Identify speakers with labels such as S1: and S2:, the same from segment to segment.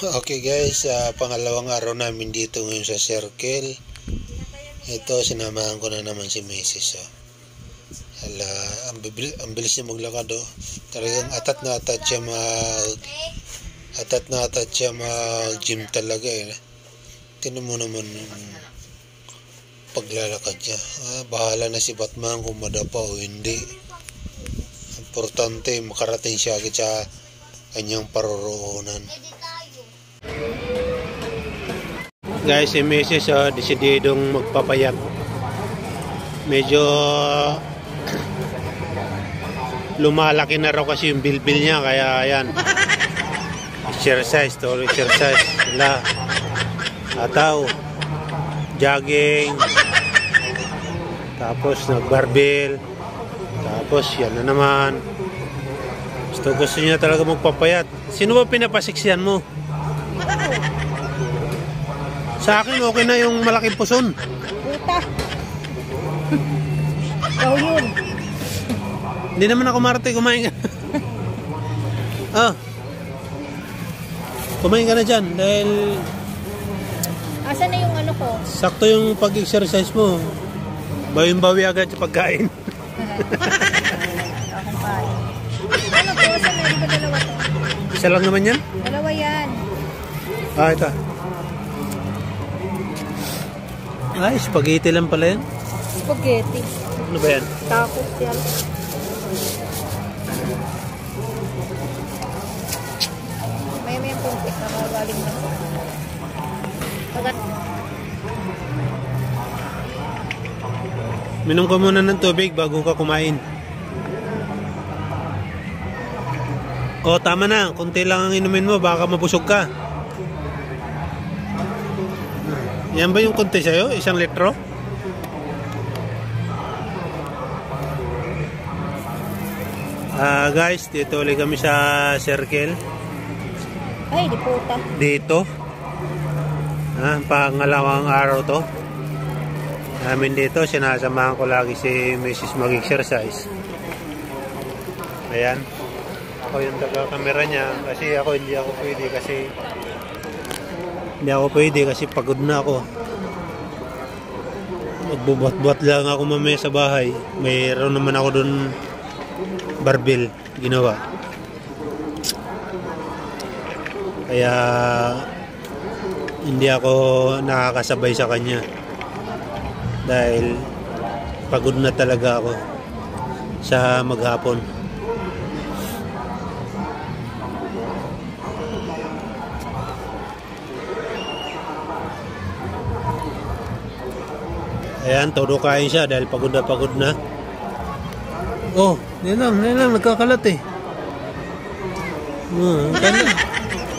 S1: Okay guys, pangalawang araw namin dito ngayon sa circle. Ito, sinamahan ko na naman si Mrs. Hala, ang bilis niya maglakad Talagang atat na atat siya mag gym talaga Tingnan mo naman paglalakad niya. Bahala na si Batman kung madapa o hindi. Importante makarating siya agad sa kanyang paroroonan. Guys, si Mrs. desididong magpapayat. Medyo lumalaki na raw kasi yung bilbil niya, kaya ayan, exercise wala, ataw, jogging, tapos nagbarbell, tapos yan na naman. Gusto niya talaga magpapayat. Sino ba pinapasiksihan mo? Sa akin okay na yung malaking puson.
S2: Puta. Ikaw yun.
S1: Hindi naman ako marte, kumain ka. Kumain ka na dyan dahil
S2: asan na yung ano ko?
S1: sakto yung pag-exercise mo. Bawing-bawi agad sa pagkain.
S2: Akong kain. Ano to? Asan na? Di ba dalawa to?
S1: Isa lang naman yan?
S2: Dalawa yan.
S1: Ito. Ay, spaghetti lang pala yan.
S2: Spaghetti.
S1: Ano ba yan?
S2: Tacos yan. May yung puntik na magaling na. Pagat.
S1: Minom ka muna ng tubig bago ka kumain. O, tama na. Kunti lang ang inumin mo. Baka mabusog ka. Yan ba yung kunti sa'yo? 1 litro? Guys, dito ulit kami sa circle.
S2: Ay, di puta.
S1: Dito. Pangalawang araw to. Namin dito, sinasamahan ko lagi si Mrs. mag-exercise. Ayan. Ako yung taga-camera niya kasi ako hindi ako pwede kasi pagod na ako. Magbubuhat-buhat lang ako mamaya sa bahay. Mayroon naman ako dun barbell ginawa. Kaya hindi ako nakakasabay sa kanya dahil pagod na talaga ako sa maghapon. Ayan, todo kain siya dahil pagod na. Oh, yan lang, nagkakalat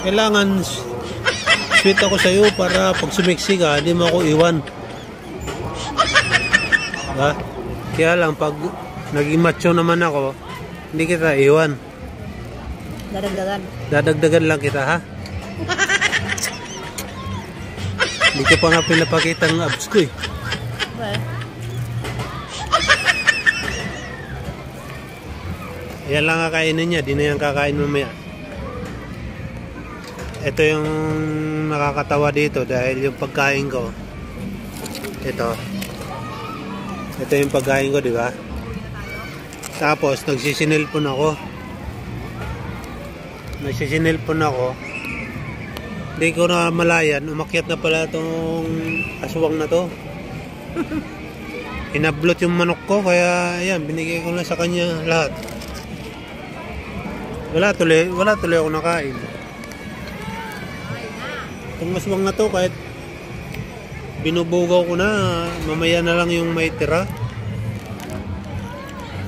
S1: Kailangan sweet ako sa'yo para pag sumiksi ka, hindi mo ako iwan. Diba? Kaya lang, pag naging macho naman ako, hindi kita iwan. Dadagdagan lang kita, ha? Hindi ko pa nga pinapakita ang abs ko Yan lang kakainin niya, di na yan kakain mamaya. Ito yung nakakatawa dito dahil yung pagkain ko ito yung pagkain ko, di ba? Tapos nagsisinilpon ako, hindi ko na malayan, umakyat na pala itong aswang na to. Inablot yung manok ko, kaya ayan, binigay ko na sa kanya lahat. Wala tuloy ako nakain. Itong aswang na to, kahit binubugaw ko na, mamaya na lang yung may tira.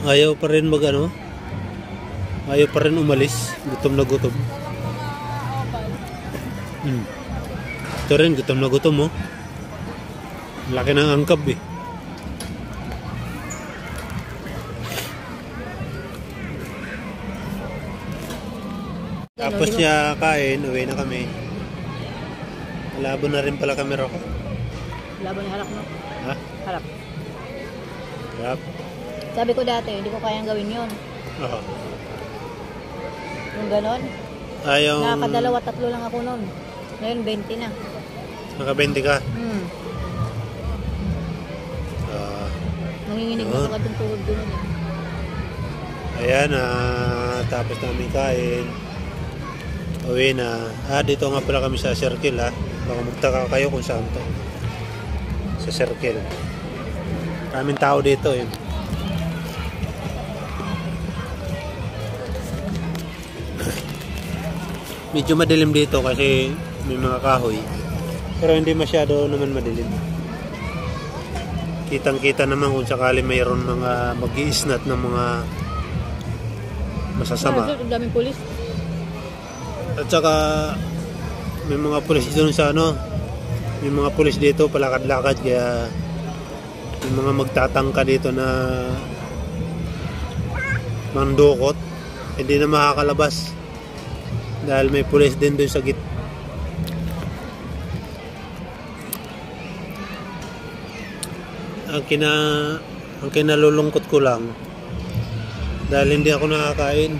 S1: Ayaw pa rin ayaw pa rin umalis. Gutom na gutom. Ito rin, gutom na gutom Laki ng angkab Tapos siya kain, uwi na kami. Malabo na rin pala camera ko.
S2: Labo ni halak mo.
S1: Ha?
S2: Halak.
S1: Yep.
S2: Sabi ko dati, hindi ko kayang gawin yun.
S1: Oo.
S2: Yung ganon.
S1: Yung...
S2: Nakakadalawa, tatlo lang ako nun. Ngayon, 20 na.
S1: Naka-20 ka.
S2: Nanginginig na
S1: Yun.
S2: sa katong tuhod ko nun.
S1: Ayan, tapos namin kain. Uwi na. Dito nga pala kami sa Circle Baka magtaka kayo kung saan to. Sa Circle. Kaming tao dito eh. Medyo madilim dito kasi may mga kahoy. Pero hindi masyado naman madilim. Kitang-kita naman kung sakali mayroon mga mag-i-snat ng mga masasama.
S2: Ang daming pulis.
S1: At saka may mga pulis dito sa ano. May mga pulis dito palakad-lakad kaya may mga magtatangka dito na mandukot. Hindi na makakalabas. Dahil may pulis din doon sa gitna. Ang kinalulungkot ko lang dahil hindi ako nakakain.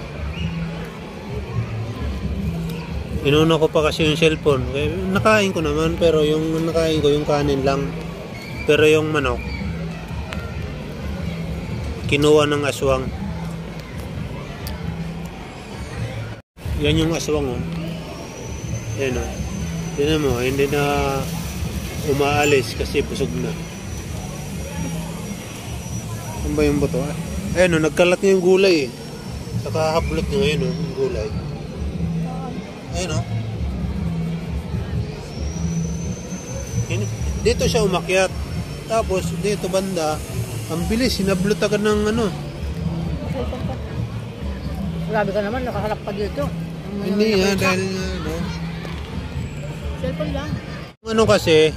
S1: Inuna ko pa kasi yung cellphone. Nakain ko naman pero yung nakain ko yung kanin lang. Pero yung manok kinuha ng aswang. Yan yung aswang oh. Yan oh. Tignan mo, hindi na umaalis kasi busog na. Ano ba yung buto? Ayun oh, nagkalat niya yung gulay eh. Saka hablot niya ngayon oh, yung gulay. Ayun oh. Dito siya umakyat. Tapos dito banda, ang bilis, sinablot agad ng ano.
S2: Grabe ka naman, nakahalap pa dito.
S1: Hindi dahil ano.
S2: Cellphone lang.
S1: Ano kasi,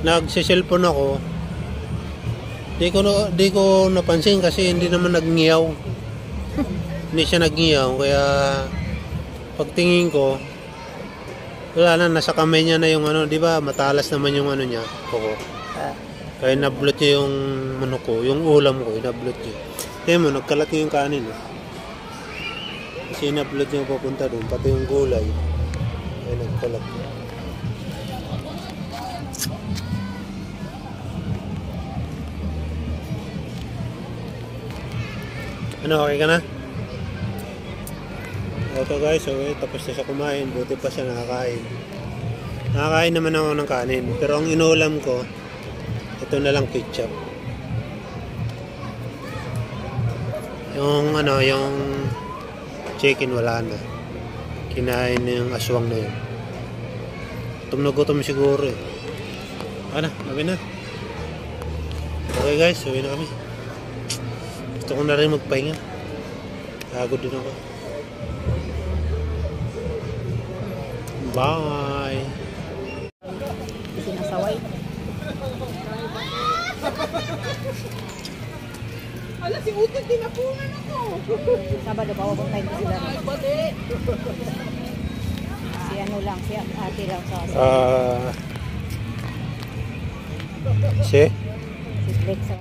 S1: nagsi-cellphone ako. Di ko napansin kasi hindi naman nagngiyaw. Hindi siya nagngiyaw kaya pagtingin ko wala na, nasa kamay niya na yung ano, di ba? Matalas naman yung ano niya, kuko. Kaya nablot niya yung manok ko, yung ulam ko, nablot niya. Tingnan mo, nagkalat niya yung kanin. Kasi nablot niya papunta doon, pati yung gulay. Kaya nagkalat niya. Ano, okay ka na? Okay guys, okay, tapos na siya kumain. Buti pa siya nakakain. Nakakain naman ako ng kanin. Pero ang inulam ko, ito na lang ketchup. Yung ano, yung chicken wala na. Kinain na yung aswang na yun. Gutom na gutom siguro eh. Ano, labi na. Okay guys, uwi na kami. Gusto ko na rin magpahinga. Pagod din ako. Bye!
S2: Sinasaway.
S3: Ala, si Utot tinapungan ako.
S2: Sabado pa ako tayo sila. Si ano lang, si ate lang sa
S1: Si?
S2: si Blake sa